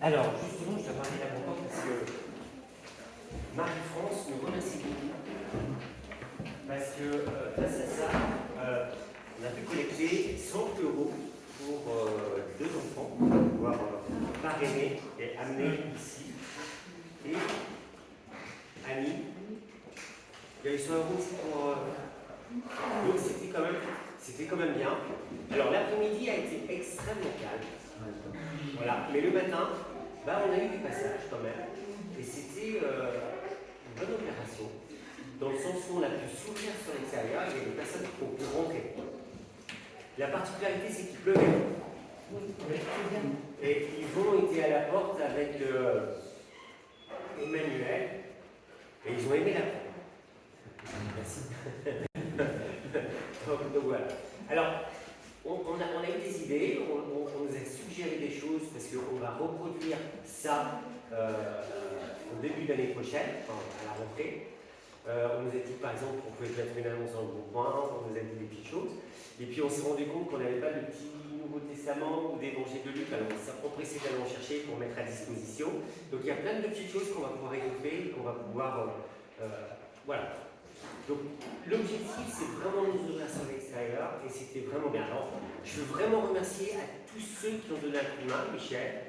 Alors, justement, je dois parler là pourquoi parce que Marie-France nous remercie beaucoup. Parce que grâce à ça, on a pu collecter 100 euros pour deux enfants, pour pouvoir parrainer et amener ici. Et Annie, il y a eu 100 euros aussi pour. Donc c'était quand même bien. Alors l'après-midi a été extrêmement calme. Voilà. Mais le matin, on a eu des passages quand même. Et c'était une bonne opération. Dans le sens où on a pu s'ouvrir sur l'extérieur, il y a des personnes qui ont pu rentrer. La particularité, c'est qu'il pleuvait. Et ils ont été à la porte avec Emmanuel, et ils ont aimé la porte. Merci. donc voilà. Alors, on a eu des idées, on nous a suggéré des choses, parce qu'on va reproduire ça au début de l'année prochaine, enfin, à la rentrée. On nous a dit par exemple qu'on pouvait mettre une annonce dans le bon coin, on nous a dit des petites choses. Et puis on s'est rendu compte qu'on n'avait pas de petit Nouveau Testament ou d'évangile de Luc, alors on s'est empressé d'aller en chercher pour mettre à disposition. Donc il y a plein de petites choses qu'on va pouvoir écouter, qu'on va pouvoir. Voilà. Donc l'objectif c'est vraiment nous ouvrir sur l'extérieur et c'était vraiment bien. Alors je veux vraiment remercier à tous ceux qui ont donné un coup de main, Michel,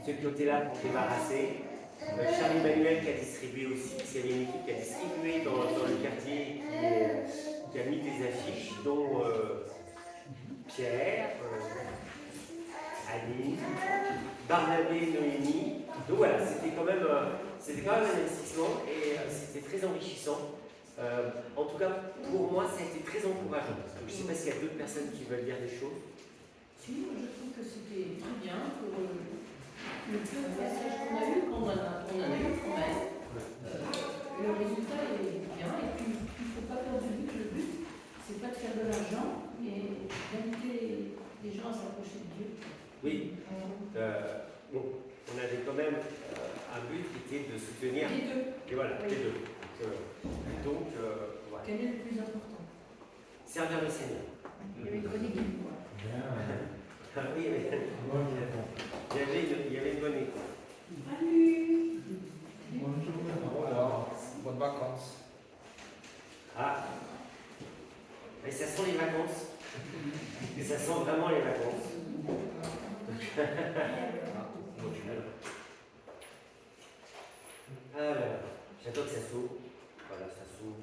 ceux qui ont été là pour débarrasser. Charles Emmanuel qui a distribué aussi, il y avait une équipe qui a distribué dans le quartier qui a mis des affiches, dont Pierre, Annie, Barnabé, Noémie. Donc voilà, c'était quand même un investissement et c'était très enrichissant. En tout cas, pour moi, ça a été très encourageant. Donc, je ne sais pas s'il y a d'autres personnes qui veulent dire des choses. Si, je trouve que c'était très bien pour le peu de passages qu'on a eu, qu'on en a eu quand même. Le résultat est bien, et puis il ne faut pas perdre de vue que le but, c'est pas de faire de l'argent, mais d'inviter les gens à s'approcher de Dieu. Oui. Bon, on avait quand même un but qui était de soutenir. Les deux. Et voilà, oui. les deux. Donc, voilà. Quel est le plus important? Servir le Seigneur. Il y avait une bonne équipe, quoi. Ah oui, mais il y avait une bonne équipe. Salut. Bonjour. Au revoir. Bonnes vacances. Ah, mais ça sent les vacances. Et ça sent vraiment les vacances. Alors, j'attends que ça s'ouvre. Voilà, ça s'ouvre.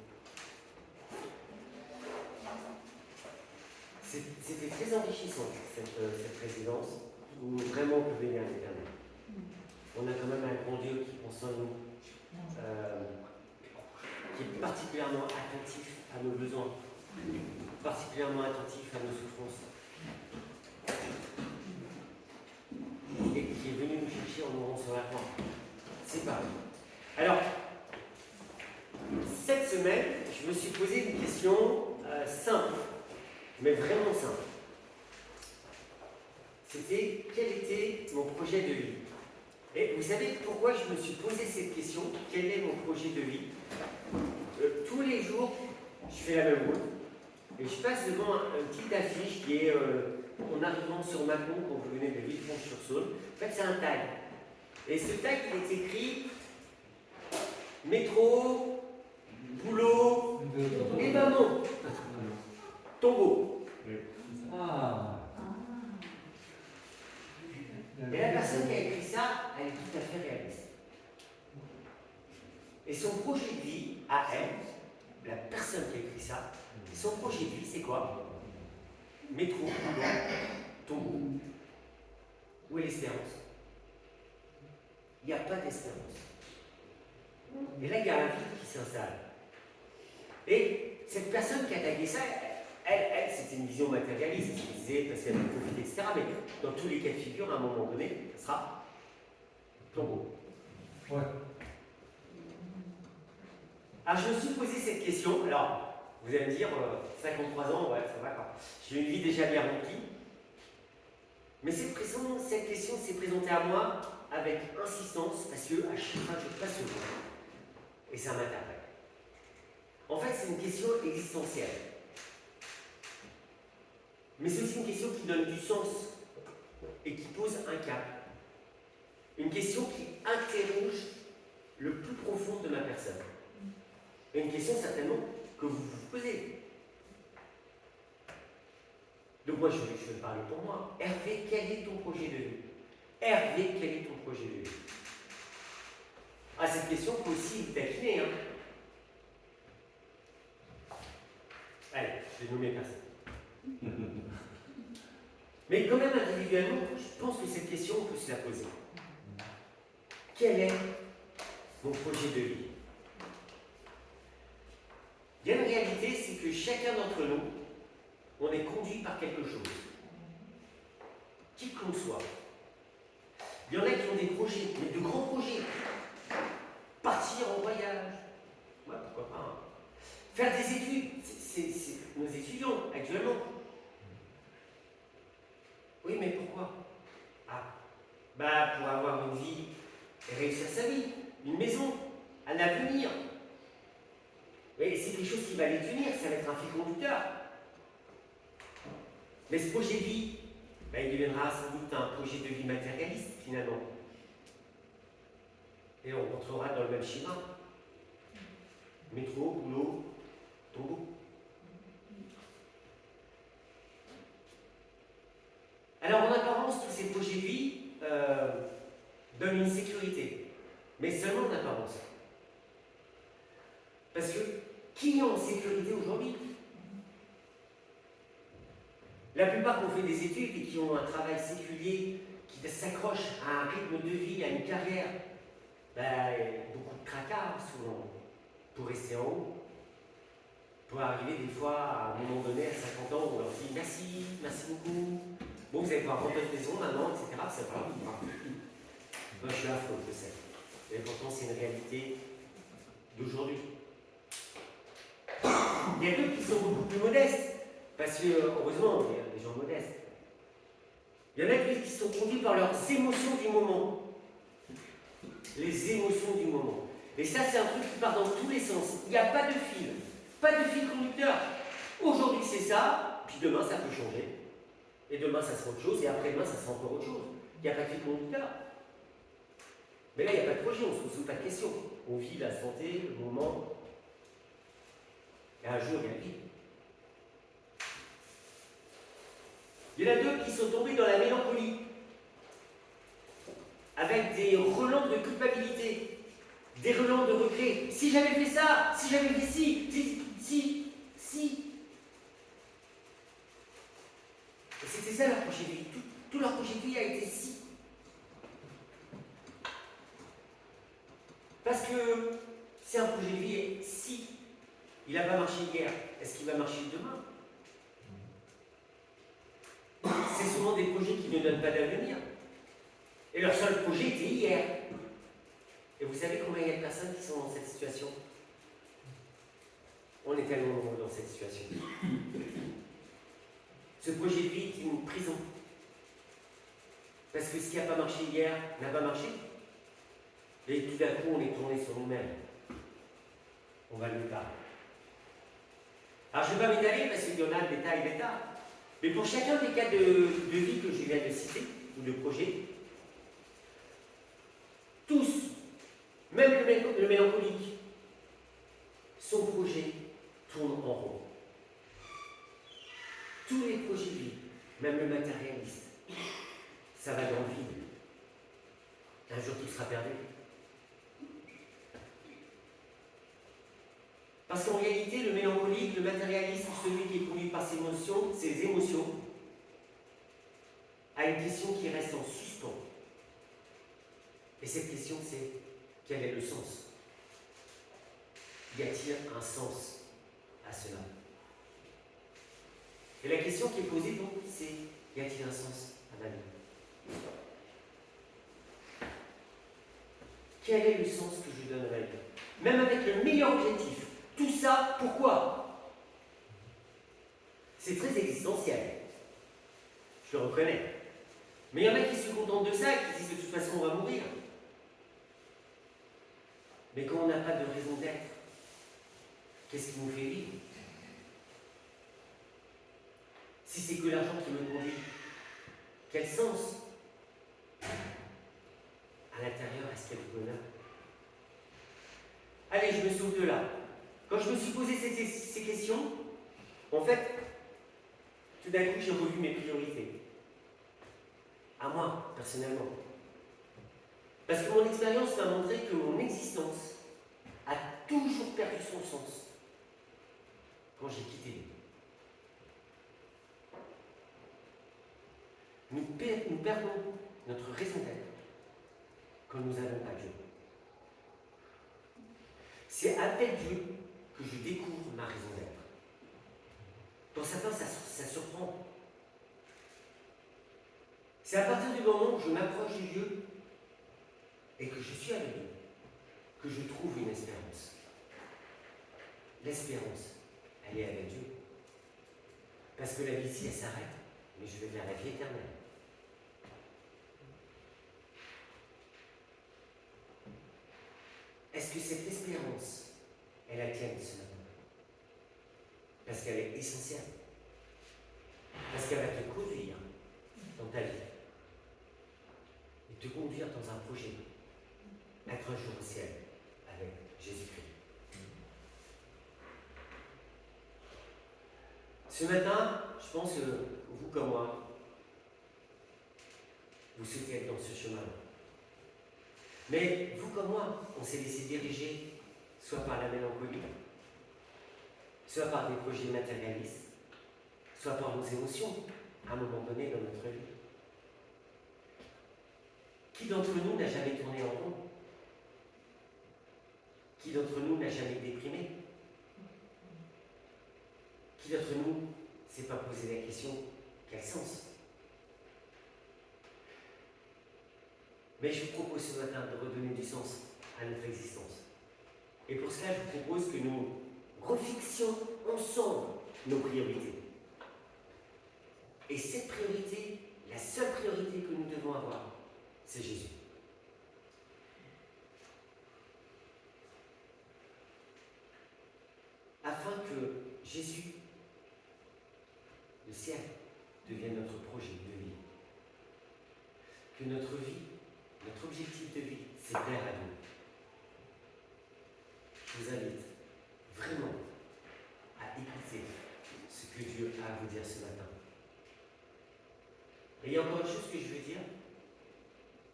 C'était très enrichissant, cette résidence, où vraiment on peut venir à l'Éternel. On a quand même un grand Dieu qui pense en nous, qui est particulièrement attentif à nos besoins, particulièrement attentif à nos souffrances, et qui est venu nous chercher en mourant sur la croix. C'est pareil. Alors, cette semaine, je me suis posé une question simple, mais vraiment simple. C'était quel était mon projet de vie? Et vous savez pourquoi je me suis posé cette question? Quel est mon projet de vie? Tous les jours, je fais la même route et je passe devant une petite affiche qui est en arrivant sur Macon quand vous venez de Villefranche-sur-Saône. En fait, c'est un tag. Et ce tag, il est écrit métro, boulot et maman. Tombeau. Ah. Et la personne qui a écrit ça, elle est tout à fait réaliste. Et son projet de vie, à elle, la personne qui a écrit ça, son projet de vie, c'est quoi? Métro, boulot, tombeau. Où est l'espérance? Il n'y a pas d'espérance. Et là, il y a un vide qui s'installe. Et cette personne qui a tagué ça, elle, c'était une vision matérialiste, elle disait parce qu'elle avait profité, etc. Mais dans tous les cas de figure, à un moment donné, ça sera tombeau. Ouais. Alors, je me suis posé cette question. Alors, vous allez me dire, 53 ans, ouais, ça va quoi. J'ai une vie déjà bien remplie. Mais cette question s'est présentée à moi avec insistance parce que à chaque fois, je passe le temps. Et ça m'interpelle. En fait, c'est une question existentielle. Mais c'est aussi une question qui donne du sens et qui pose un cap. Une question qui interroge le plus profond de ma personne. Et une question certainement que vous vous posez. Donc moi, je vais parler pour moi. Hervé, quel est ton projet de vie? Hervé, quel est ton projet de vie? Ah, cette question peut aussi vous taquiner, hein. Allez, je vais nommer personne. Mais quand même, individuellement, je pense que cette question, on peut se la poser. Quel est mon projet de vie? Il y a une réalité, c'est que chacun d'entre nous, on est conduit par quelque chose. Qui que l'on soit. Il y en a qui ont des projets, mais de grands projets. Partir en voyage. Ouais, pourquoi pas. Hein. Faire des études. C'est nos étudiants, actuellement. Oui, mais pourquoi? Ah, bah pour avoir une vie et réussir sa vie. Une maison, un avenir. Oui, c'est quelque chose qui va les tenir, ça va être un fil conducteur. Mais ce projet de vie, ben, il deviendra sans doute un projet de vie matérialiste, finalement. Et on rentrera dans le même schéma. Métro, boulot, tombeau. Alors, en apparence, tous ces projets de vie donnent une sécurité. Mais seulement en apparence. Parce que, qui est en sécurité aujourd'hui? La plupart qui ont fait des études et qui ont un travail séculier, qui s'accrochent à un rythme de vie, à une carrière, ben, beaucoup de tracas souvent pour rester en haut. Pour arriver des fois à un moment donné, à 50 ans, on leur dit merci, merci beaucoup. Bon, vous allez pouvoir rendre votre maison maintenant, etc. C'est pas grave. Moi, je suis affreux, je sais. Et pourtant, c'est une réalité d'aujourd'hui. Il y a d'autres qui sont beaucoup plus modestes. Parce que, heureusement, il y a des gens modestes. Il y en a qui sont conduits par leurs émotions du moment. Les émotions du moment. Et ça, c'est un truc qui part dans tous les sens. Il n'y a pas de fil. Pas de fil conducteur. Aujourd'hui, c'est ça, puis demain, ça peut changer. Et demain, ça sera autre chose, et après-demain, ça sera encore autre chose. Il n'y a pas de fil conducteur. Mais là, il n'y a pas de projet, on ne se pose pas de questions. On vit la santé, le moment. Et un jour, il y a la vie. Il y en a deux qui sont tombés dans la mélancolie, avec des relents de culpabilité, des relents de regret. Si j'avais fait ça, si j'avais fait si. Et c'était ça leur projet de vie. Tout leur projet de vie a été si. Parce que c'est un projet de vie et si il n'a pas marché hier, est-ce qu'il va marcher demain? C'est souvent des projets qui ne donnent pas d'avenir. Et leur seul projet était hier. Et vous savez combien il y a de personnes qui sont dans cette situation? On est tellement nombreux dans cette situation. Ce projet de vie est une prison. Parce que ce qui n'a pas marché hier n'a pas marché. Et tout d'un coup, on est tourné sur nous-mêmes. On va le tard. Alors, je ne vais pas m'étaler parce qu'il y en a des tas et des tas. Mais pour chacun des cas de vie que je viens de citer, ou de projet, tous, même le mélancolique, son projet tourne en rond. Tous les projets de vie, même le matérialiste, ça va dans le vide. Un jour, tout sera perdu. Parce qu'en réalité, le mélancolique, le matérialiste, celui qui est conduit par ses émotions, a une question qui reste en suspens. Et cette question, c'est quel est le sens? Y a-t-il un sens à cela? Et la question qui est posée donc, c'est y a-t-il un sens à ma vie? Quel est le sens que je donne à ma vie? Même avec le meilleur objectif. Tout ça, pourquoi? C'est très existentiel. Je le reconnais. Mais il y en a qui se contentent de ça, qui disent de toute façon on va mourir. Mais quand on n'a pas de raison d'être, qu'est-ce qui nous fait vivre? Si c'est que l'argent qui me conduit, Quel sens à l'intérieur, est-ce qu'il y a du bonheur? Allez, je me sauve de là. Quand je me suis posé ces questions, en fait, tout d'un coup, j'ai revu mes priorités. À moi, personnellement. Parce que mon expérience m'a montré que mon existence a toujours perdu son sens quand j'ai quitté Dieu. Nous perdons notre raison d'être quand nous n'avons pas Dieu. C'est avec Dieu que je découvre ma raison d'être. Dans certains, ça surprend. C'est à partir du moment où je m'approche de Dieu et que je suis avec Dieu que je trouve une espérance. L'espérance, elle est avec Dieu. Parce que la vie ici, elle s'arrête, mais je vais vers la vie éternelle. Est-ce que cette espérance, elle est la tienne ce matin? Parce qu'elle est essentielle. Parce qu'elle va te conduire dans ta vie. Et te conduire dans un projet. Être un jour au ciel avec Jésus-Christ. Ce matin, je pense que vous comme moi, vous souhaitez être dans ce chemin. Mais vous comme moi, on s'est laissé diriger soit par la mélancolie, soit par des projets matérialistes, soit par nos émotions, à un moment donné dans notre vie. Qui d'entre nous n'a jamais tourné en rond? Qui d'entre nous n'a jamais déprimé? Qui d'entre nous ne s'est pas posé la question, quel sens? Mais je vous propose ce matin de redonner du sens à notre existence. Et pour cela, je vous propose que nous refixions ensemble nos priorités. Et cette priorité, la seule priorité que nous devons avoir, c'est Jésus. Afin que Jésus, le ciel, devienne notre projet de vie. Que notre vie, notre objectif de vie, c'est plaire à Dieu. Je vous invite vraiment à écouter ce que Dieu a à vous dire ce matin. Et il y a encore une chose que je veux dire,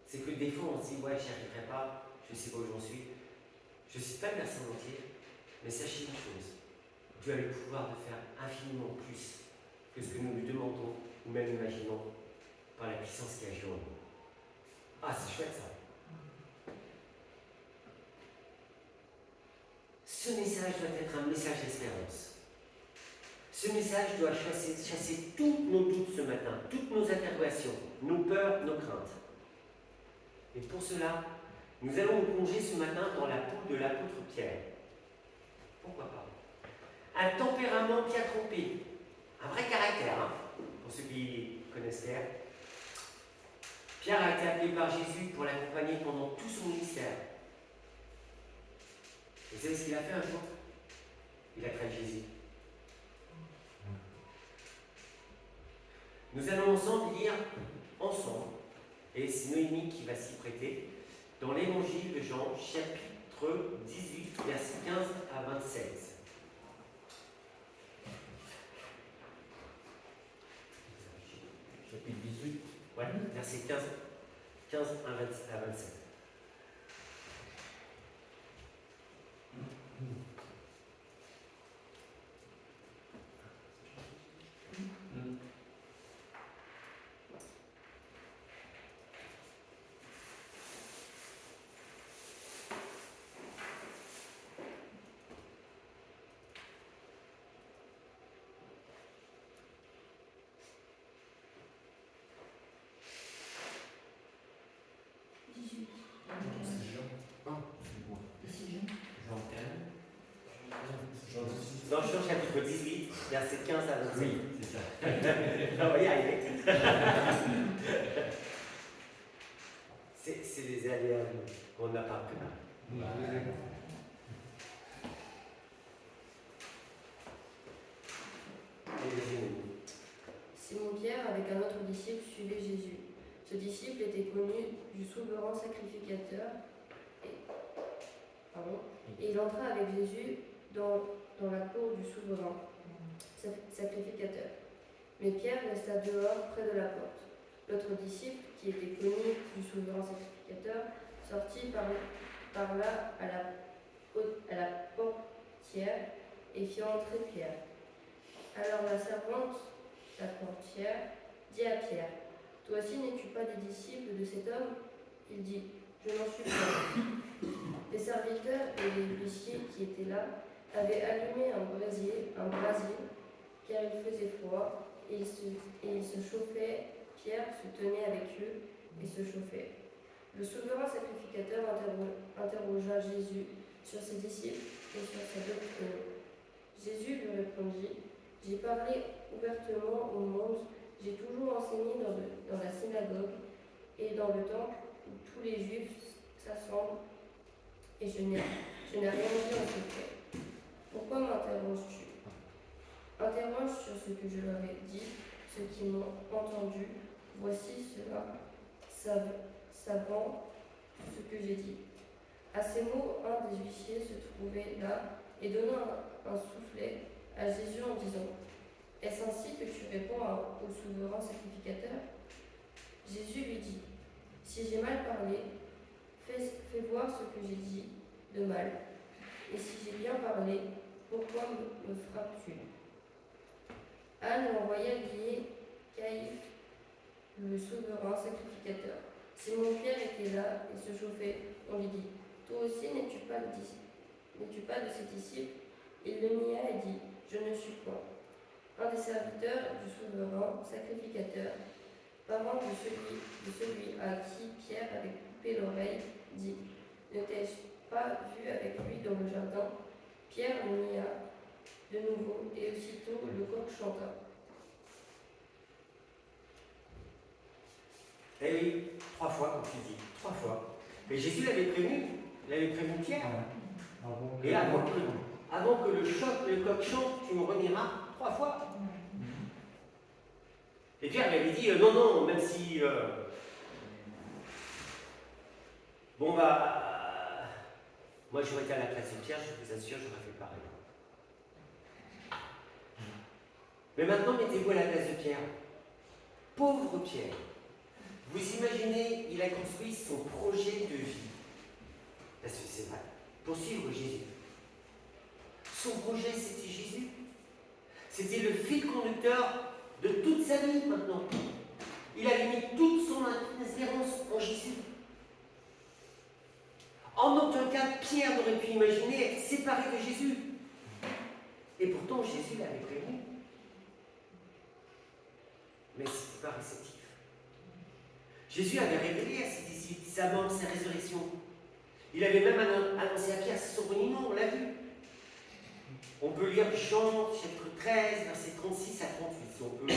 c'est que des fois on se dit, ouais, j'y arriverai pas, je ne sais pas où j'en suis. Je ne cite pas le verset entier, mais sachez une chose, Dieu a le pouvoir de faire infiniment plus que ce que nous lui demandons ou même imaginons par la puissance qui agit en nous. Ah, c'est chouette ça. Ce message doit être un message d'espérance. Ce message doit chasser tous nos doutes ce matin, toutes nos interrogations, nos peurs, nos craintes. Et pour cela, nous allons nous plonger ce matin dans la peau de l'apôtre Pierre. Pourquoi pas? Un tempérament qui a trompé, un vrai caractère, hein, pour ceux qui connaissent Pierre. Pierre a été appelé par Jésus pour l'accompagner pendant tout son ministère. Vous savez ce qu'il a fait un jour? Il a trahi Jésus. Nous allons ensemble lire, ensemble, et c'est Noémie qui va s'y prêter, dans l'évangile de Jean, chapitre 18, versets 15 à 27. Chapitre 18. Ouais, versets 15 à 27. Dans Jean chapitre 18, versets 15 à 27. Oui, c'est ça. On va y arriver. C'est des aléas qu'on n'a pas préparés. Simon Pierre avec un autre disciple suivait Jésus. Ce disciple était connu du souverain sacrificateur. Et il entra avec Jésus dans la cour du souverain sacrificateur. Mais Pierre resta dehors près de la porte. L'autre disciple, qui était connu du souverain sacrificateur, sortit par là à la portière et fit entrer Pierre. Alors la servante, la portière, dit à Pierre, « Toi aussi n'es-tu pas des disciples de cet homme ?» Il dit, « Je n'en suis pas. » Les serviteurs et les huissiers qui étaient là avaient allumé un brasier, car il faisait froid, et ils se chauffaient. Pierre se tenait avec eux et se chauffait. Le souverain sacrificateur interrogea Jésus sur ses disciples et sur sa doctrine. Jésus lui répondit, « J'ai parlé ouvertement au monde, j'ai toujours enseigné dans la synagogue et dans le temple où tous les Juifs s'assemblent, et je n'ai rien dit en secret. Pourquoi m'interroges-tu? Interroge sur ce que je leur ai dit, ceux qui m'ont entendu. Voici cela, savant ce que j'ai dit. » À ces mots, un des huissiers se trouvait là et donna un soufflet à Jésus en disant, « Est-ce ainsi que tu réponds au souverain sacrificateur ?» Jésus lui dit, « Si j'ai mal parlé, fais voir ce que j'ai dit de mal. Et si j'ai bien parlé, pourquoi me frappes-tu » Anne envoya lier Caïphe, le souverain sacrificateur. Simon-Pierre était là et se chauffait. On lui dit, « Toi aussi n'es-tu pas de ses disciples ?» Il le nia et dit, « Je ne suis point. » Un des serviteurs du souverain sacrificateur, parent de celui à qui Pierre avait coupé l'oreille, dit, « Ne t'ai-je pas vu avec lui dans le jardin ?» Pierre le nia de nouveau, et aussitôt le coq chanta. Eh oui, 3 fois, comme tu dis, 3 fois. Mais Jésus l'avait prévenu Pierre. Et avant que le coq chante, tu me renieras 3 fois. Et Pierre lui avait dit, non, non, même si... Bon, bah... moi, j'aurais été à la place de Pierre, je vous assure, j'aurais fait pareil. Mais maintenant, mettez-vous à la place de Pierre. Pauvre Pierre. Vous imaginez, il a construit son projet de vie. Parce que c'est vrai, pour suivre Jésus. Son projet, c'était Jésus. C'était le fil conducteur de toute sa vie maintenant. Il avait mis toute son espérance en Jésus. En aucun cas, Pierre n'aurait pu imaginer être séparé de Jésus. Et pourtant, Jésus l'avait prévenu. Mais ce n'était pas réceptif. Jésus avait révélé à ses disciples sa mort, sa résurrection. Il avait même annoncé à Pierre son reniement, on l'a vu. On peut lire Jean, chapitre 13, versets 36 à 38,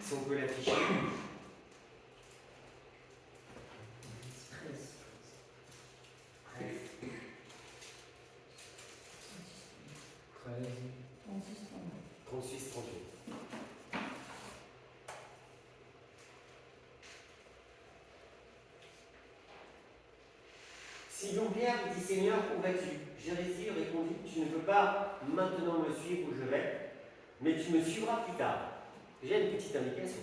si on peut l'afficher. 36, 38. Simon-Pierre dit, « Seigneur, où vas-tu » Jésus répondit, « Tu ne peux pas maintenant me suivre où je vais, mais tu me suivras plus tard. » J'ai une petite indication.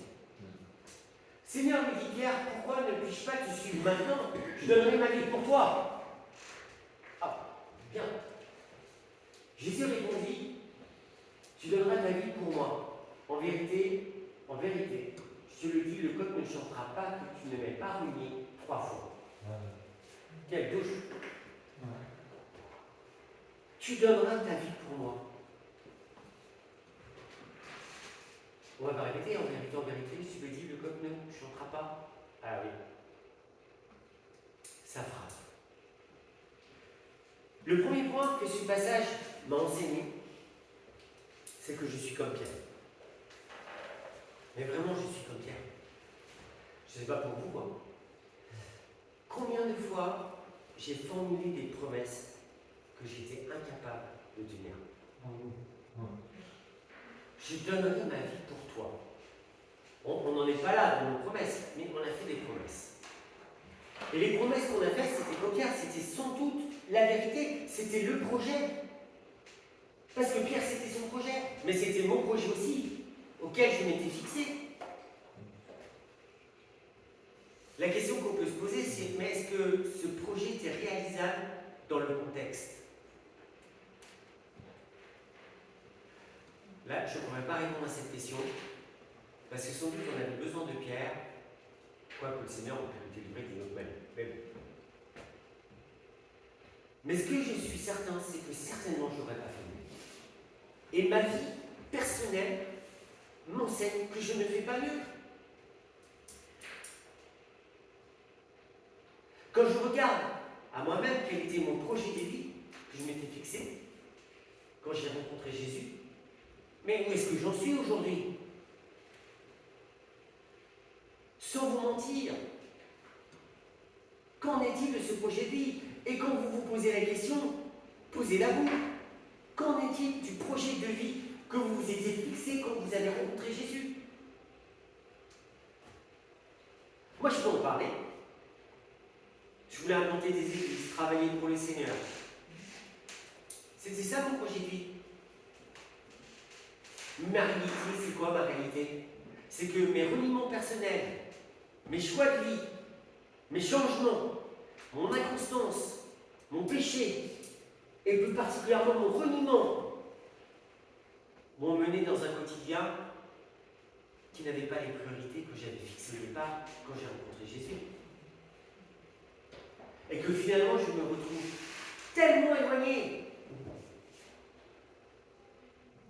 Seigneur, lui dit Pierre, pourquoi ne puis-je pas te suivre maintenant? Je donnerai ma vie pour toi. Ah, bien. Jésus répondit, tu donneras ta vie pour moi. En vérité, je te le dis, le coq ne chantera pas que tu ne m'aies pas renié 3 fois. Quelle douche. Tu donneras ta vie pour moi. On va répéter, en vérité, je te dis, le coq ne chantera pas. Ah oui. Sa phrase. Le premier point que ce passage m'a enseigné, c'est que je suis comme Pierre. Mais vraiment, je suis comme Pierre. Je ne sais pas pour vous, moi. Combien de fois j'ai formulé des promesses que j'étais incapable de tenir. Je donnerai ma vie pour toi. On n'en est pas là dans nos promesses, mais on a fait des promesses. Et les promesses qu'on a faites, c'était cocasse, c'était sans doute la vérité, c'était le projet. Parce que Pierre, c'était son projet, mais c'était mon projet aussi, auquel je m'étais fixé. La question qu'on peut se poser, c'est mais est-ce que ce projet était réalisable dans le contexte? Là, je ne pourrais pas répondre à cette question, parce que sans doute on avait besoin de Pierre, quoique le Seigneur aurait pu le délivrer d'une autre manière. Mais ce que je suis certain, c'est que certainement je n'aurais pas fait mieux. Et ma vie personnelle m'enseigne que je ne fais pas mieux. Quand je regarde à moi-même quel était mon projet de vie que je m'étais fixé, quand j'ai rencontré Jésus, mais où est-ce que j'en suis aujourd'hui? Sans vous mentir, qu'en est-il de ce projet de vie? Et quand vous vous posez la question, posez-la vous. Qu'en est-il du projet de vie que vous vous étiez fixé quand vous avez rencontré Jésus? Moi, je peux en parler. Je voulais inventer des églises, travailler pour le Seigneur. C'était ça mon projet de vie. Ma réalité, c'est quoi ma réalité? C'est que mes reniements personnels, mes choix de vie, mes changements, mon inconstance, mon péché, et plus particulièrement mon reniement, m'ont mené dans un quotidien qui n'avait pas les priorités que j'avais fixées au départ quand j'ai rencontré Jésus. Et que finalement je me retrouve tellement éloigné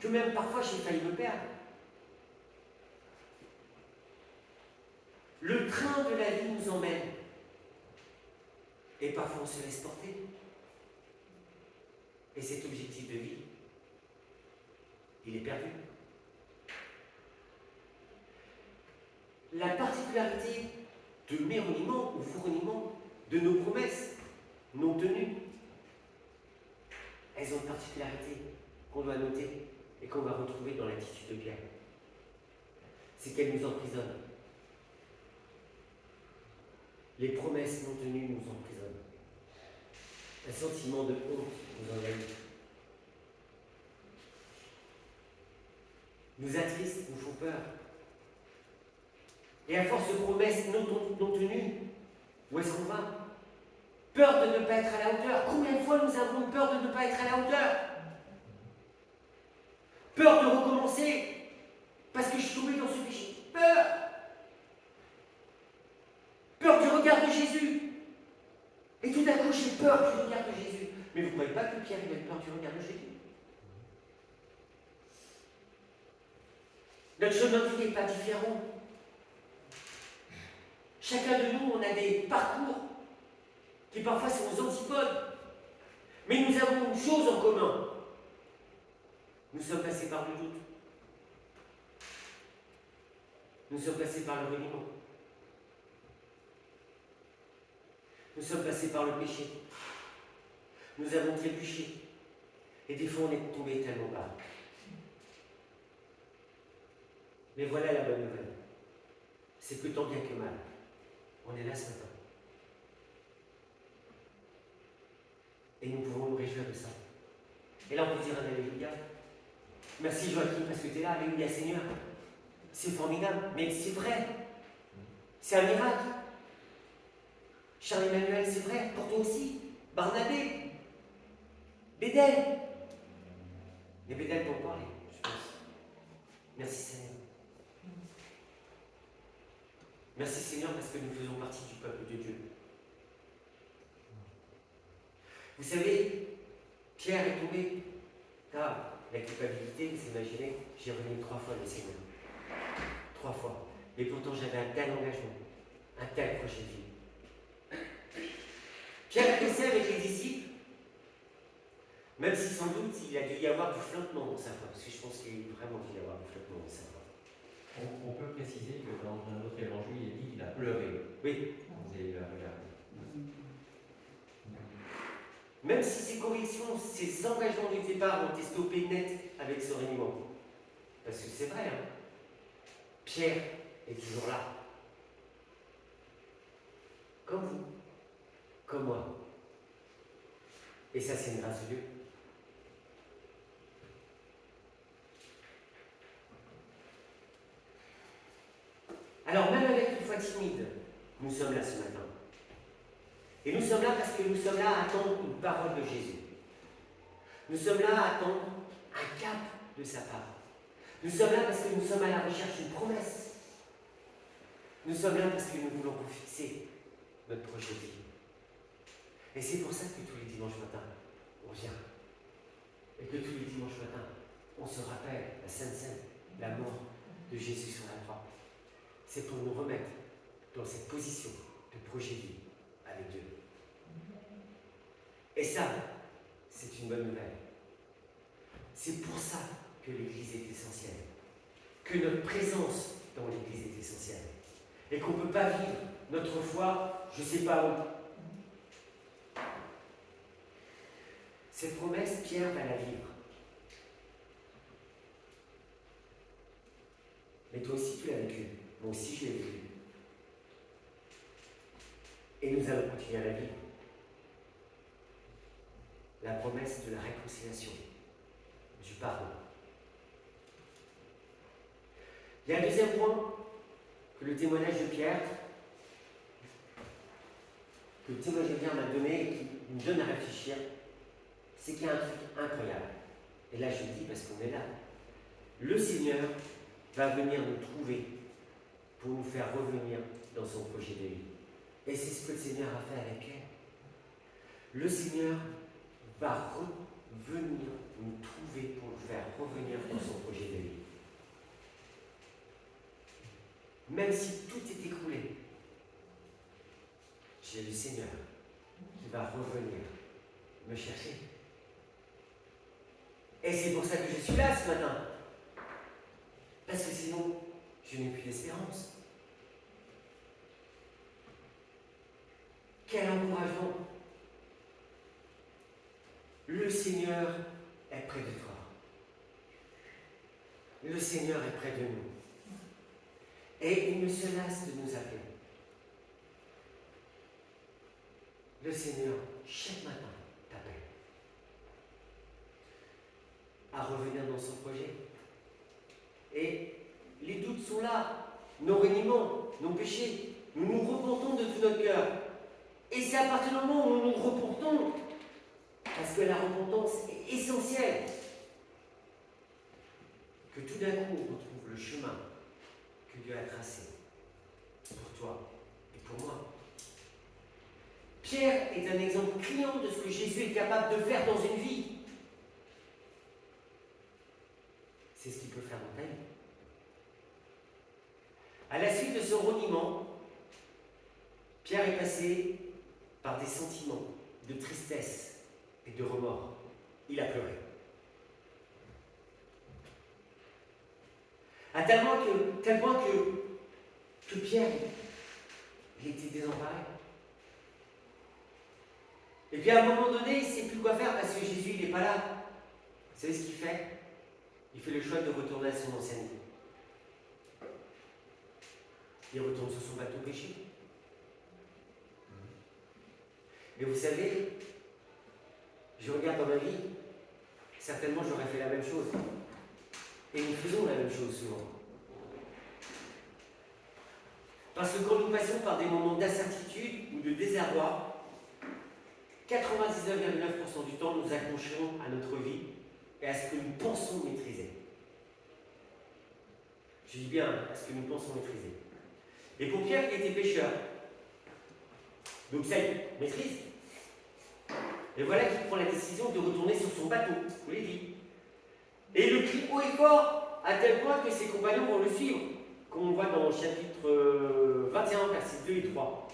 que même parfois j'ai failli me perdre. Le train de la vie nous emmène. Et parfois on se laisse porter. Et cet objectif de vie, il est perdu. La particularité de mes reniements ou vos reniements, de nos promesses non tenues, elles ont une particularité qu'on doit noter et qu'on va retrouver dans l'attitude de Pierre. C'est qu'elles nous emprisonnent. Les promesses non tenues nous emprisonnent. Un sentiment de honte nous envahit. Nous attristent, nous font peur. Et à force de promesses non tenues, où est-ce qu'on va? Peur de ne pas être à la hauteur. Combien de fois nous avons peur de ne pas être à la hauteur? Peur de recommencer parce que je suis tombé dans ce péché. Peur. Peur du regard de Jésus. Et tout à coup, j'ai peur du regard de Jésus. Mais vous ne croyez pas que Pierre avait peur du regard de Jésus? Notre chemin de vie n'est pas différent. Chacun de nous, on a des parcours qui parfois sont aux antipodes. Mais nous avons une chose en commun. Nous sommes passés par le doute. Nous sommes passés par le reniement. Nous sommes passés par le péché. Nous avons trébuché. Et des fois, on est tombé tellement bas. Mais voilà la bonne nouvelle. C'est que tant bien que mal, on est là ce matin. Et nous pouvons nous réjouir de ça. Et là, on peut dire un Alléluia. Merci Joachim, parce que tu es là. Alléluia Seigneur. C'est formidable, mais c'est vrai. C'est un miracle. Charles-Emmanuel, c'est vrai, pour toi aussi. Barnabé, Bédel. Les Bédel t'ont parlé, je pense. Merci Seigneur. Merci Seigneur parce que nous faisons partie du peuple de Dieu. Vous savez, Pierre est tombé. Car la culpabilité, vous imaginez, j'ai renié 3 fois le Seigneur. 3 fois. Et pourtant j'avais un tel engagement, un tel projet de vie. Pierre était avec les disciples, même si sans doute il a dû y avoir du flottement dans sa foi, parce que je pense qu'il a vraiment dû y avoir du flottement dans sa foi. On peut préciser que dans un autre évangile, il est dit qu'il a pleuré. Oui. Vous allez le regarder. Même si ses convictions, ses engagements du départ ont été stoppés net avec ce reniement. Parce que c'est vrai, hein. Pierre est toujours là. Comme vous, comme moi. Et ça, c'est une grâce de Dieu. Alors, même avec une foi timide, nous sommes là ce matin. Et nous sommes là parce que nous sommes là à attendre une parole de Jésus. Nous sommes là à attendre un cap de sa part. Nous sommes là parce que nous sommes à la recherche d'une promesse. Nous sommes là parce que nous voulons fixer notre projet de vie. Et c'est pour ça que tous les dimanches matins, on vient. Et que tous les dimanches matins, on se rappelle la Sainte Seine, la mort de Jésus sur la croix. C'est pour nous remettre dans cette position de projet de vie avec Dieu. Et ça, c'est une bonne nouvelle. C'est pour ça que l'Église est essentielle. Que notre présence dans l'Église est essentielle. Et qu'on ne peut pas vivre notre foi, je ne sais pas où. Cette promesse, Pierre va la vivre. Mais toi aussi, tu l'as vécu. Moi aussi, je l'ai vécu. Et nous allons continuer à la vivre. La promesse de la réconciliation, du pardon. Il y a un deuxième point que le témoignage de Pierre, que le témoignage de Pierre m'a donné et qui me donne à réfléchir, c'est qu'il y a un truc incroyable. Et là, je le dis parce qu'on est là. Le Seigneur va venir nous trouver pour nous faire revenir dans son projet de vie. Et c'est ce que le Seigneur a fait avec Pierre. Le Seigneur va revenir nous trouver pour nous faire revenir dans son projet de vie. Même si tout est écroulé, j'ai le Seigneur qui va revenir me chercher. Et c'est pour ça que je suis là ce matin. Parce que sinon, je n'ai plus d'espérance. Quel encouragement! Le Seigneur est près de toi. Le Seigneur est près de nous. Et il ne se lasse de nous appeler. Le Seigneur, chaque matin, t'appelle à revenir dans son projet. Et les doutes sont là, nos reniements, nos péchés. Nous nous repentons de tout notre cœur. Et c'est à partir du moment où nous nous repentons, parce que la repentance est essentielle, que tout d'un coup on retrouve le chemin que Dieu a tracé pour toi et pour moi. Pierre est un exemple criant de ce que Jésus est capable de faire dans une vie. C'est ce qu'il peut faire dans ta vie. À la suite de son reniement, Pierre est passé par des sentiments de tristesse et de remords. Il a pleuré. À tel point que Pierre, il était désemparé. Et puis à un moment donné, il ne sait plus quoi faire parce que Jésus, il n'est pas là. Vous savez ce qu'il fait? Il fait le choix de retourner à son ancienne vie. Il retourne sur son bateau péché. Et vous savez, je regarde dans ma vie, certainement j'aurais fait la même chose. Et nous faisons la même chose souvent. Parce que quand nous passons par des moments d'incertitude ou de désarroi, 99,9% du temps, nous accrochons à notre vie et à ce que nous pensons maîtriser. Je dis bien à ce que nous pensons maîtriser. Et pour Pierre, qui était pécheur, donc ça, il maîtrise. Et voilà qu'il prend la décision de retourner sur son bateau, je vous l'ai dit. Et il le crie haut et fort, à tel point que ses compagnons vont le suivre, comme on voit dans le chapitre 21, versets 2 et 3.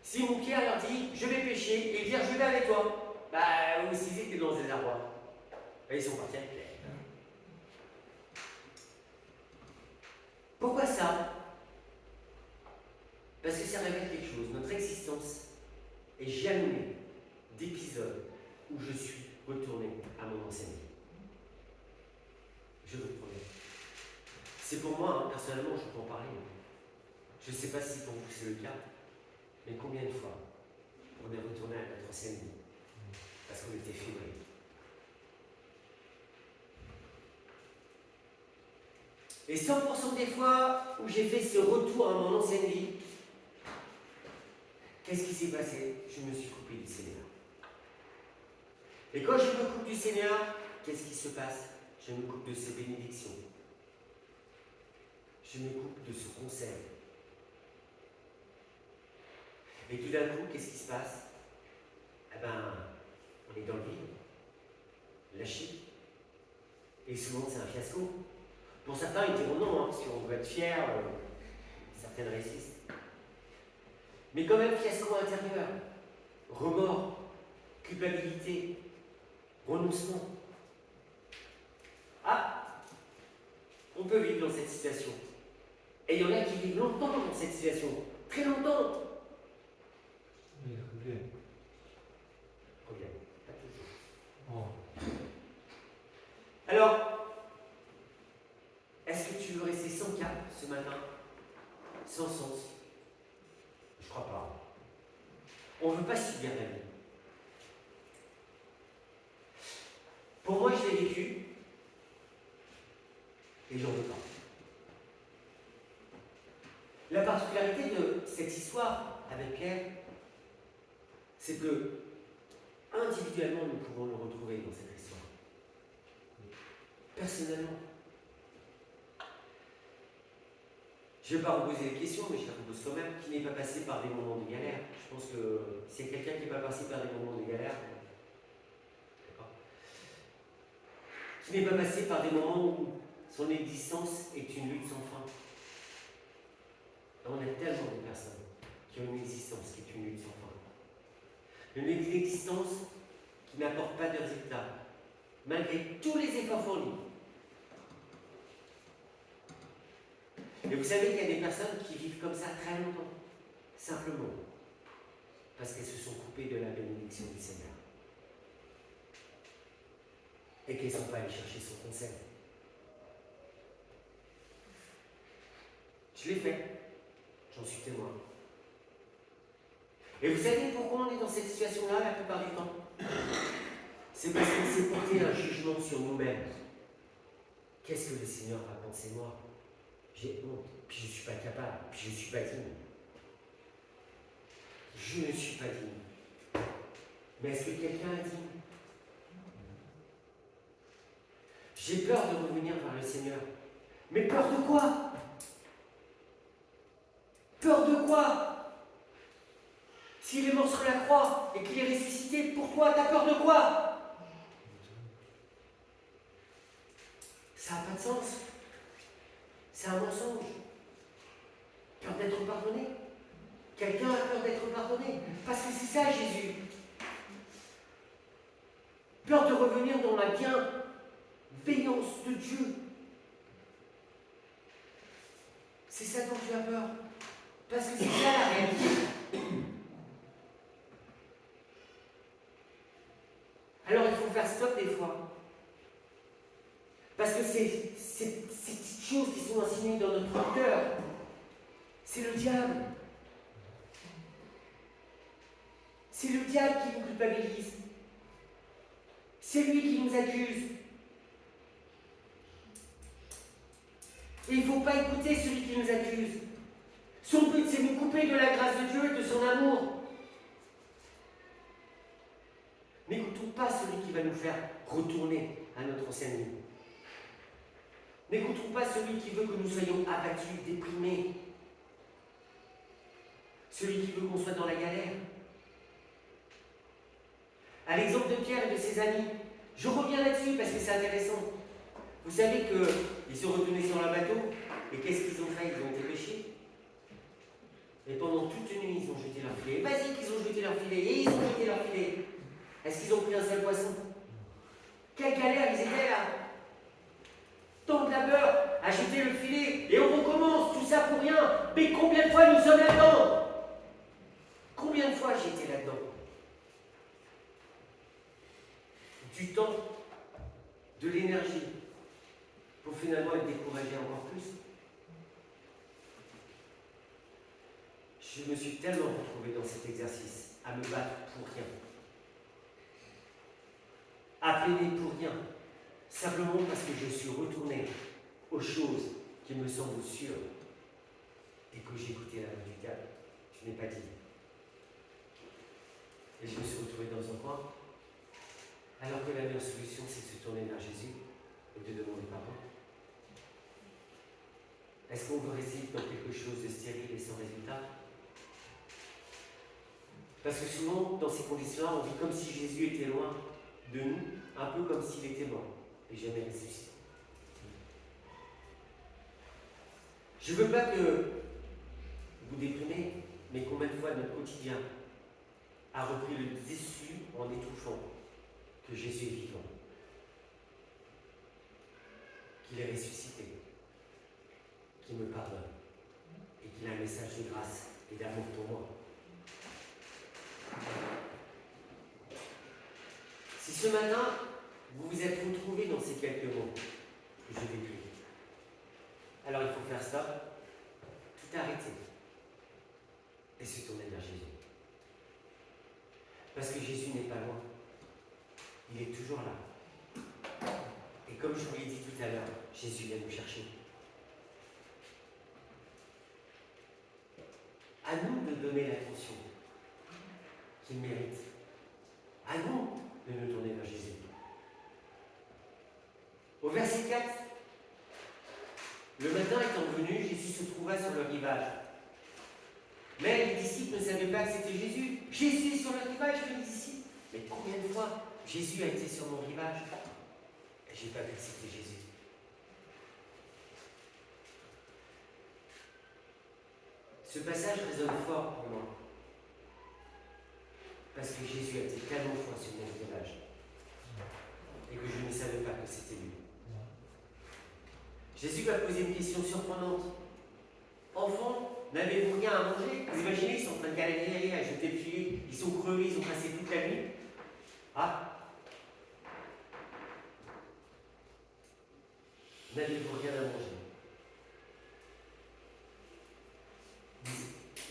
Simon-Pierre leur dit, je vais pêcher, et ils dirent, je vais avec toi. Bah, vous aussi, ils étaient dans des arrois. Et ils sont partis avec Pierre. Pourquoi ça? Parce que ça révèle quelque chose. Notre existence est jalonnée d'épisodes où je suis retourné à mon ancienne vie. Je vous le promets. C'est pour moi, personnellement, je peux en parler. Je ne sais pas si pour vous c'est le cas, mais combien de fois on est retourné à notre ancienne vie parce qu'on était fébrile. Et 100% des fois où j'ai fait ce retour à mon ancienne vie, qu'est-ce qui s'est passé? Je me suis coupé du Seigneur. Et quand je me coupe du Seigneur, qu'est-ce qui se passe? Je me coupe de ses bénédictions. Je me coupe de ce conseil. Et tout d'un coup, qu'est-ce qui se passe? Eh ben, on est dans le vide, lâché. Et souvent, c'est un fiasco. Pour certains, ils diront non, parce qu'on veut être fiers, certaines résistent. Mais quand même, fiasco intérieur, remords, culpabilité, renoncement. Ah, on peut vivre dans cette situation. Et il y en a qui vivent longtemps dans cette situation, très longtemps. Mais reviens. Reviens, pas toujours. Oh. Alors, est-ce que tu veux rester sans cap ce matin? Sans sens? Je crois pas. On ne veut pas subir la vie. Pour moi, je l'ai vécu et j'en veux pas. La particularité de cette histoire avec Pierre, c'est que individuellement, nous pouvons nous retrouver dans cette histoire. Personnellement. Je ne vais pas vous poser les questions, mais je la repose quand même. Qui n'est pas passé par des moments de galère? Je pense que c'est quelqu'un qui n'est pas passé par des moments de galère. D'accord. Qui n'est pas passé par des moments où son existence est une lutte sans fin. On a tellement de personnes qui ont une existence qui est une lutte sans fin. Une existence qui n'apporte pas de résultats, malgré tous les efforts fournis. Et vous savez qu'il y a des personnes qui vivent comme ça très longtemps, simplement, parce qu'elles se sont coupées de la bénédiction du Seigneur. Et qu'elles ne sont pas allées chercher son conseil. Je l'ai fait, j'en suis témoin. Et vous savez pourquoi on est dans cette situation-là la plupart du temps? C'est parce qu'on s'est porté un jugement sur nous-mêmes. Qu'est-ce que le Seigneur va penser de moi? J'ai honte, puis je ne suis pas capable, puis je ne suis pas digne. Je ne suis pas digne. Mais est-ce que quelqu'un est digne? J'ai peur de revenir vers le Seigneur. Mais peur de quoi? Peur de quoi? S'il est mort sur la croix et qu'il est ressuscité, pourquoi? T'as peur de quoi? Ça n'a pas de sens. C'est un mensonge. Peur d'être pardonné. Quelqu'un a peur d'être pardonné. Parce que c'est ça Jésus. Peur de revenir dans la bienveillance de Dieu. C'est ça dont tu as peur. Parce que c'est ça la réalité. Alors il faut faire stop des fois. Parce que ces petites choses qui sont insinuées dans notre cœur, c'est le diable. C'est le diable qui nous culpabilise. C'est lui qui nous accuse. Et il ne faut pas écouter celui qui nous accuse. Son but, c'est de nous couper de la grâce de Dieu et de son amour. N'écoutons pas celui qui va nous faire retourner à notre ancienne vie. N'écoutons pas celui qui veut que nous soyons abattus, déprimés. Celui qui veut qu'on soit dans la galère. À l'exemple de Pierre et de ses amis, je reviens là-dessus parce que c'est intéressant. Vous savez qu'ils sont retournés sur le bateau et qu'est-ce qu'ils ont fait? Ils ont été pêchés. Et pendant toute une nuit, ils ont jeté leur filet. Vas-y qu'ils ont jeté leur filet. Et ils ont jeté leur filet. Est-ce qu'ils ont pris un seul poisson? Quelle galère ils étaient là! Tant de labeur à jeter le filet et on recommence, tout ça pour rien. Mais combien de fois nous sommes là-dedans? Combien de fois j'ai été là-dedans? Du temps, de l'énergie, pour finalement être découragé encore plus. je me suis tellement retrouvé dans cet exercice, à me battre pour rien, à plaider pour rien, simplement parce que je suis retourné aux choses qui me semblent sûres et que j'ai écouté la voix du diable. Je n'ai pas dit. Et je me suis retrouvé dans un coin, alors que la meilleure solution, c'est de se tourner vers Jésus et de demander pardon. Est-ce qu'on veut rester dans quelque chose de stérile et sans résultat? Parce que souvent, dans ces conditions-là, on vit comme si Jésus était loin de nous, un peu comme s'il était mort et jamais ressuscité. Je ne veux pas que vous déprimez, mais combien de fois notre quotidien a repris le dessus en étouffant que Jésus est vivant, qu'il est ressuscité, qu'il me pardonne et qu'il a un message de grâce et d'amour pour moi. Si ce matin, vous vous êtes retrouvés dans ces quelques mots que je décris, alors il faut faire ça, tout arrêter et se tourner vers Jésus. Parce que Jésus n'est pas loin. Il est toujours là. Et comme je vous l'ai dit tout à l'heure, Jésus vient nous chercher. À nous de donner l'attention qu'il mérite. À nous de nous tourner vers Jésus. Au verset 4, le matin étant venu, Jésus se trouva sur le rivage. Mais les disciples ne savaient pas que c'était Jésus. Jésus est sur le rivage, les disciples. Mais combien de fois Jésus a été sur mon rivage et je n'ai pas vu que c'était Jésus. Ce passage résonne fort pour moi. Parce que Jésus a été tellement fois sur mon rivage et que je ne savais pas que c'était lui. Jésus va poser une question surprenante. Enfants, n'avez-vous rien à manger? Vous imaginez, ils sont en train de galérer à jeter le filet, ils sont crevés, ils ont passé toute la nuit. Ah, n'avez-vous rien à manger?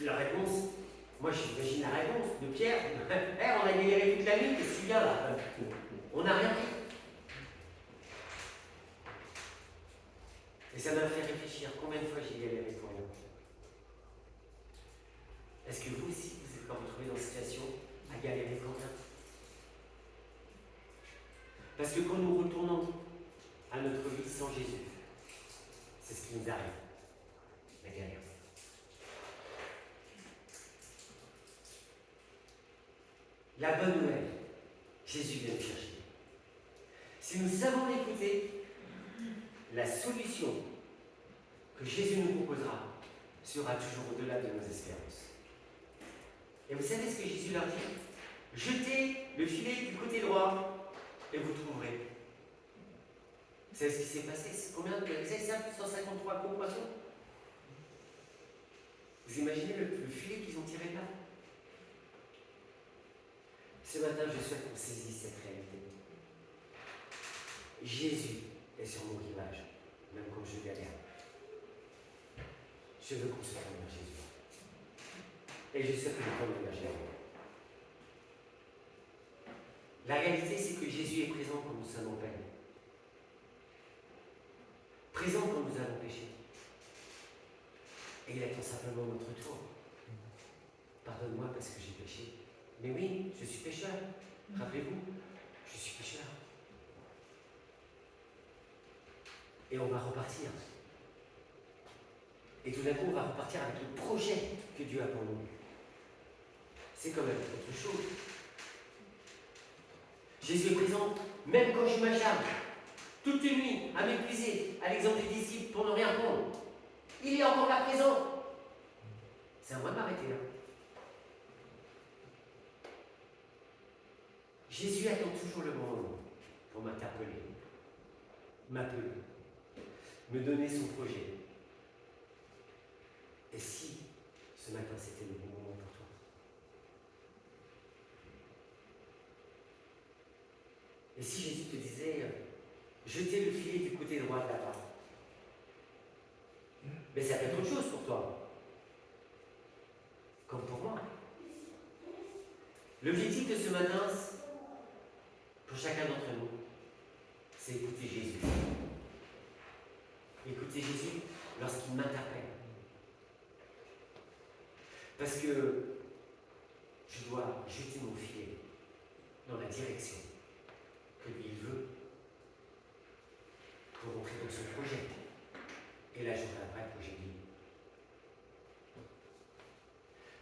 La réponse, moi j'imagine la réponse de Pierre. On a galéré toute la nuit, qu'est-ce que tu viens là? On n'a rien pris. Et ça m'a fait réfléchir combien de fois j'ai galéré pour rien. Est-ce que vous aussi vous êtes pas retrouvés dans une situation à galérer pour rien? Parce que quand nous retournons à notre vie sans Jésus, c'est ce qui nous arrive, la galère. La bonne nouvelle, Jésus vient nous chercher. Si nous savons l'écouter, la solution que Jésus nous proposera sera toujours au-delà de nos espérances. Et vous savez ce que Jésus leur dit? Jetez le filet du côté droit et vous trouverez. Vous savez ce qui s'est passé? C'est combien? Vous savez ça? 153 gros poissons. Vous imaginez le filet qu'ils ont tiré là? Ce matin, je souhaite qu'on saisisse cette réalité. Jésus est sur mon rivage, même quand je galère. Je veux qu'on se tourne vers Jésus. Et je sais que je tourne vers Jésus. La réalité, c'est que Jésus est présent quand nous sommes en peine. Présent quand nous avons péché. Et il attend simplement notre tour. Pardonne-moi parce que j'ai péché. Mais oui, je suis pécheur. Rappelez-vous, je suis pécheur. Et on va repartir. Et tout d'un coup, on va repartir avec le projet que Dieu a pour nous. C'est quand même autre chose. Jésus est présent, même quand je m'acharne, toute une nuit, à m'épuiser, à l'exemple des disciples, pour ne rien prendre. Il est encore là présent. C'est à moi de m'arrêter là. Jésus attend toujours le bon moment pour m'interpeller, m'appeler, me donner son projet. Et si ce matin c'était le bon moment pour toi? Et si Jésus te disait, jetez le filet du côté droit de la barre? Mais ça peut être autre chose pour toi. L'objectif de ce matin, pour chacun d'entre nous, c'est écouter Jésus. Écouter Jésus lorsqu'il m'interpelle. Parce que je dois jeter mon filet dans la direction que lui il veut pour rentrer dans son projet. Et là, je reviendrai le projet de vie.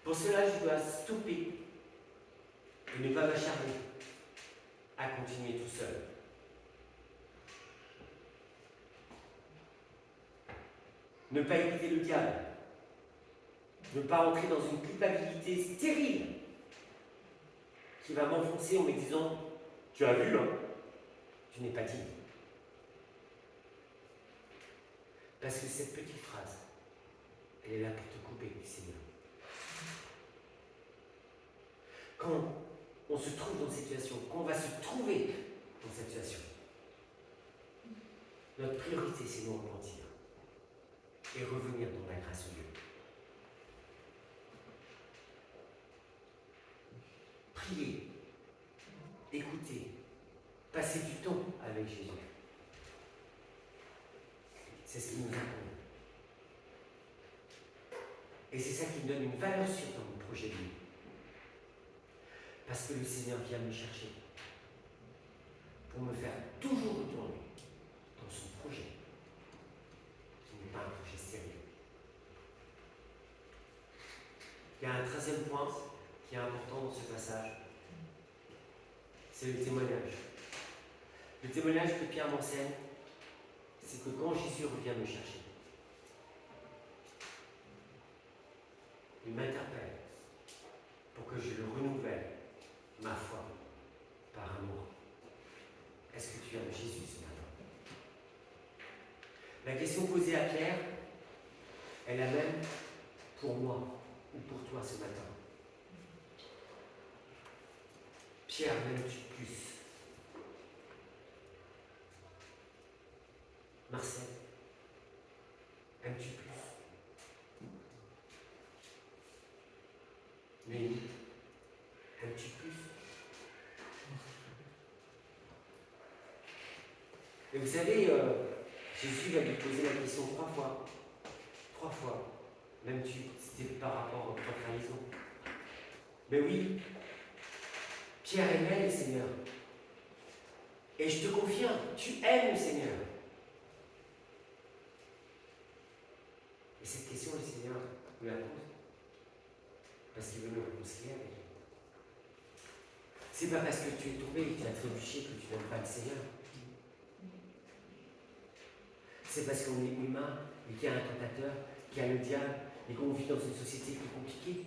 Pour cela, je dois stopper et ne pas m'acharner à continuer tout seul. Ne pas écouter le diable. Ne pas entrer dans une culpabilité stérile qui va m'enfoncer en me disant « Tu as vu, hein? Tu n'es pas digne. » Parce que cette petite phrase, elle est là pour te couper du Seigneur. Quand on se trouve dans cette situation, quand on va se trouver dans cette situation, notre priorité, c'est de nous repentir et revenir dans la grâce de Dieu. Prier, écouter, passer du temps avec Jésus. C'est ce qui nous incombe. Et c'est ça qui me donne une valeur sûre dans mon projet de vie. Parce que le Seigneur vient me chercher pour me faire toujours retourner dans son projet, qui n'est pas un projet sérieux. Il y a un 13e point qui est important dans ce passage, c'est le témoignage. Le témoignage que Pierre m'enseigne, c'est que quand Jésus revient me chercher, il m'interpelle pour que je le renouvelle, ma foi, par amour. Est-ce que tu aimes Jésus ce matin? La question posée à Pierre est la même pour moi ou pour toi ce matin. Pierre, m'aimes-tu plus? Marcel, aimes-tu plus? Mélie, aimes-tu plus? Et vous savez, Jésus va lui poser la question 3 fois. 3 fois. M'aimes-tu? C'était par rapport à votre trahison. Mais oui, Pierre aimait le Seigneur. Et je te confirme, tu aimes le Seigneur. Et cette question, le Seigneur nous la pose. Parce qu'il veut nous réconcilier avec lui. C'est pas parce que tu es tombé et que tu as trébuché que tu n'aimes pas le Seigneur. C'est parce qu'on est humain et qu'il y a un tentateur, qu'il y a le diable et qu'on vit dans une société qui est compliquée.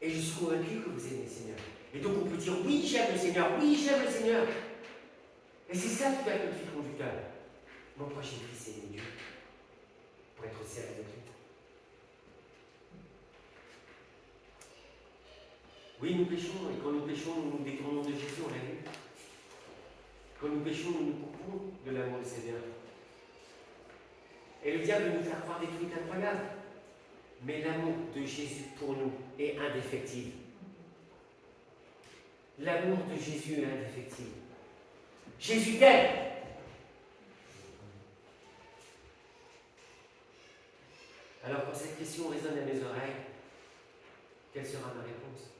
Et je suis convaincu que vous aimez le Seigneur. Et donc on peut dire oui, j'aime le Seigneur, oui, j'aime le Seigneur. Et c'est ça qui doit être notre fil conducteur. Mon prochain fils, c'est aimer Dieu. Pour être au service de Dieu. Oui, nous péchons, et quand nous péchons, nous nous détournons de Jésus, on l'a vu. Quand nous péchons, nous nous coupons de l'amour du Seigneur. Et le diable veut nous faire croire des trucs incroyables. Mais l'amour de Jésus pour nous est indéfectible. L'amour de Jésus est indéfectible. Jésus t'aime. Alors quand cette question résonne à mes oreilles, quelle sera ma réponse?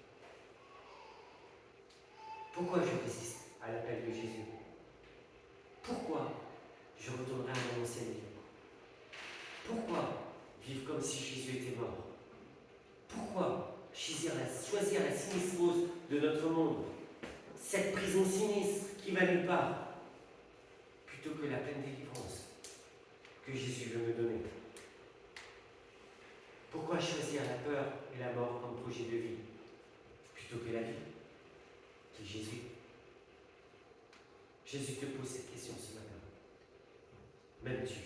Pourquoi je résiste à l'appel de Jésus? Pourquoi je retournerai à mon ancienne vie? Pourquoi vivre comme si Jésus était mort? Pourquoi choisir la sinistrose de notre monde, cette prison sinistre qui va nulle part, plutôt que la pleine délivrance que Jésus veut me donner? Pourquoi choisir la peur et la mort comme projet de vie, plutôt que la vie, qui est Jésus? Jésus te pose cette question ce matin. M'aimes-tu?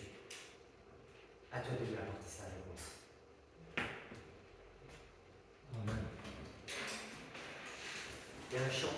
À toi de lui apporter sa réponse. Amen. Il y a un chant.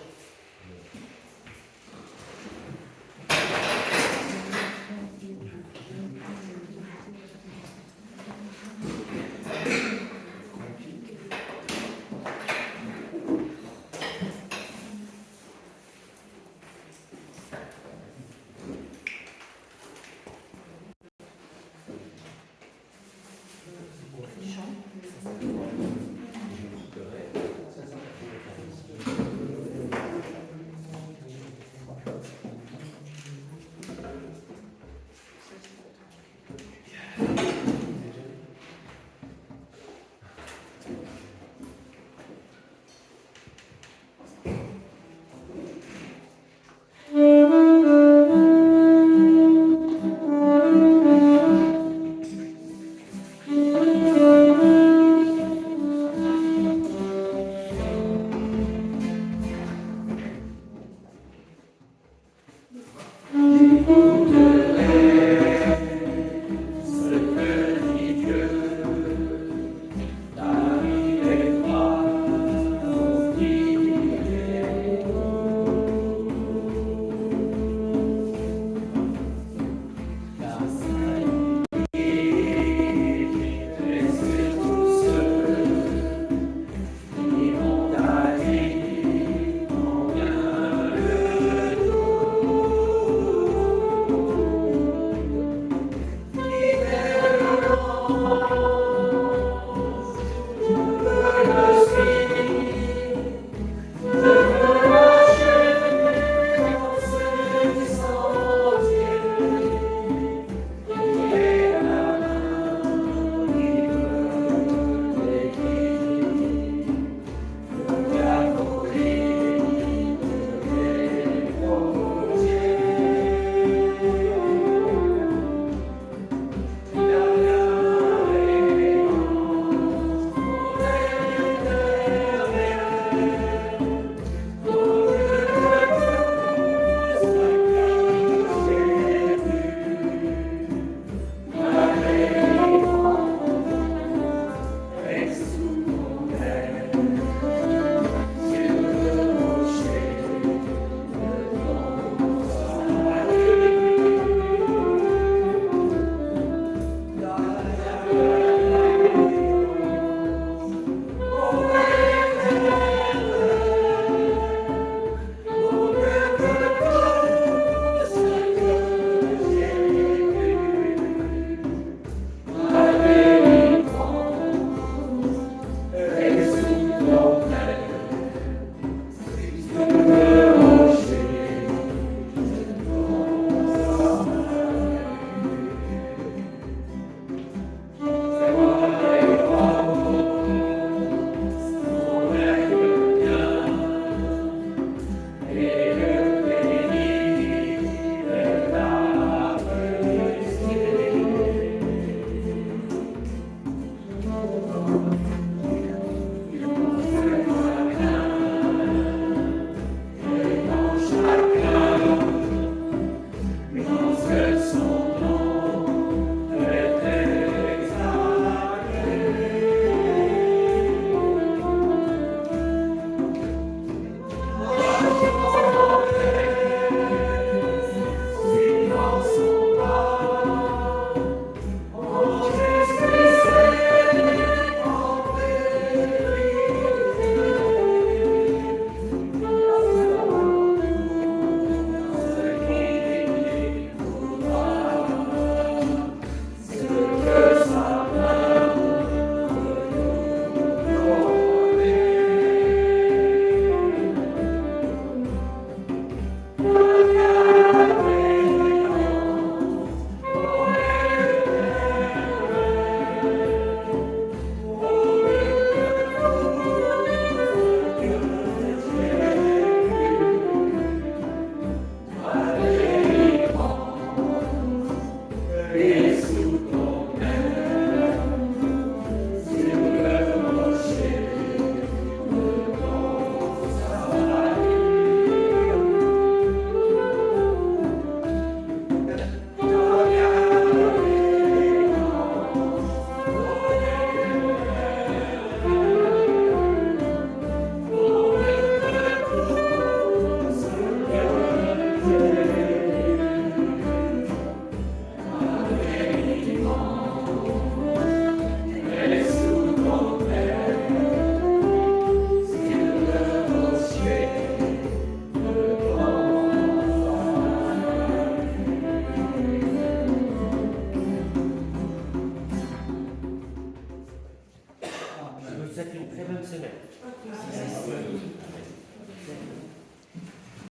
souhaite une très bonne semaine. Merci.